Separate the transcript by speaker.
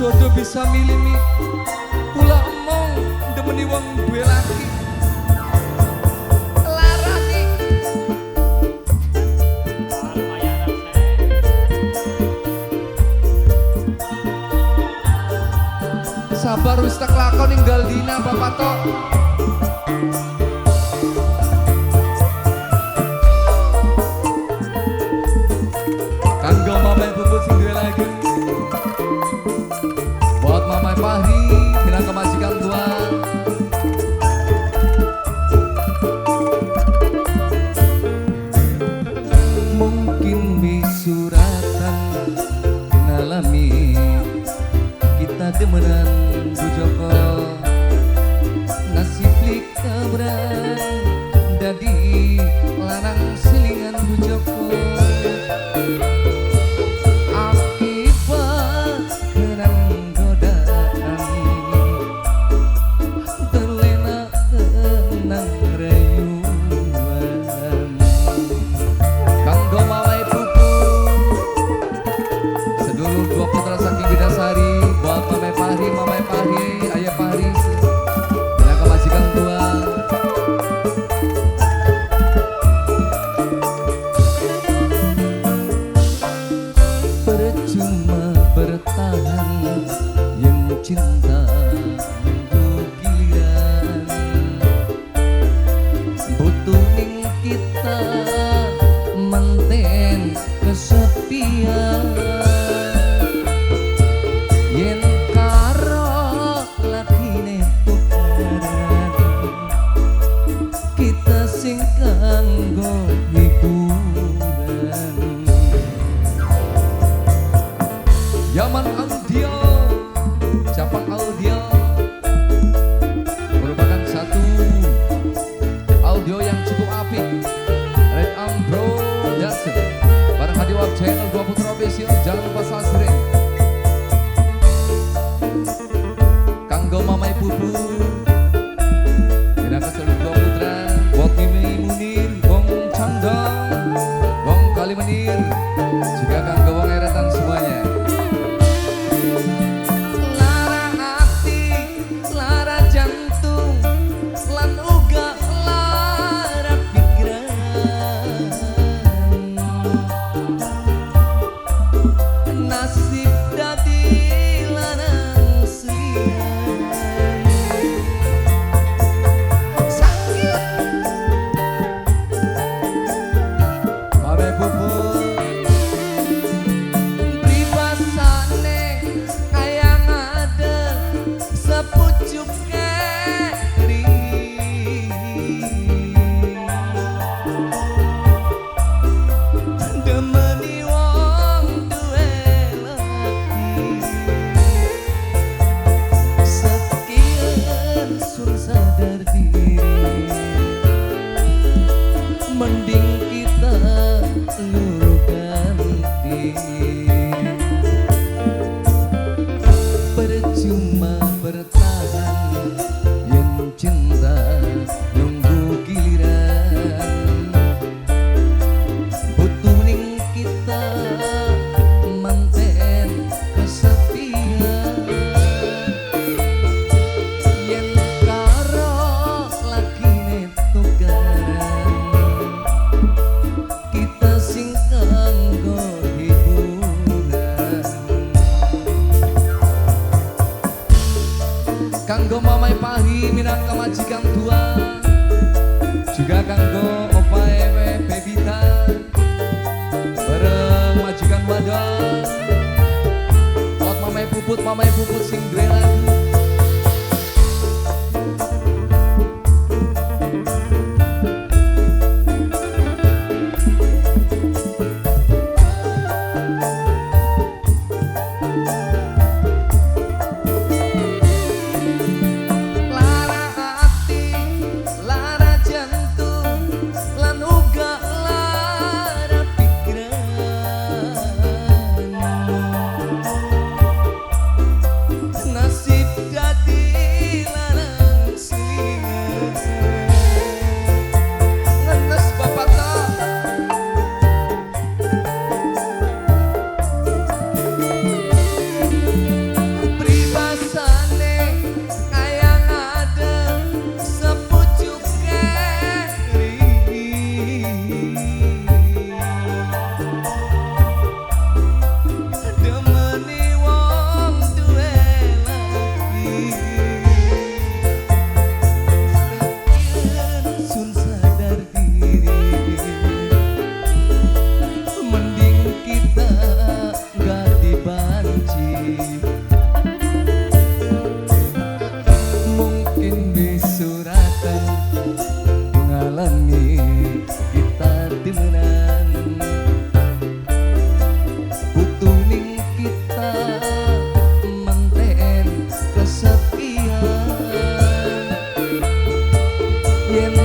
Speaker 1: jodoh bisa milih kula emong demeni wong duwe laki larani sabar wis tak lakon ninggal dina bapak tok kanggo mamae bubut sing duwe lagi buat mamae Fahri minangka majikan tua mungkin misuratan ngalami kita demenan Bu Joko nasib lika beran dadi lanang selingan Bu Joko akibat kenang godaan terlena kenang rayuan kanggo mawai pupu sedulur dua putra saking Bidasari buat Mamai Fahri, Ayah Fahri minangka majikan tua percuma bertahan yang cinta nunggu giliran butuh ning kita manten kesepian yen karo lakine tukaran kita sing kanggo hiburan Yaman Audio Japang Audio merupakan satu audio yang cukup apik Red Ambro Jackson bareng Hadiwab Channel 2 Putra Official jangan lupa subscribe kanggo mamai pupu minangka seluruh dua putra buat Mimi Munir Wong Candang Wong Kalimenir juga kanggo wong eretan semuanya lara hati lara jantung lan uga lara pikiran nasib dadi lanang selian Mame pupu pribasane kayang ada sepucuk keri demeni wong duwe laki sekian sun sadar diri mending kita luru ganti percuma bertahan yang cinta nunggu giliran butuh ning kita manten kesepian yen karo lakine tukaran kita sing kanggo hiburan kanggo mamai Fahri minangka majikan tua juga kanggo opa ewe Bebita bareng majikan badan buat mamai puput sing duwe lagi lara hati lara jantung lan uga lara pikiran nasib
Speaker 2: jalani kita temenan, putuning kita manten kesepian yen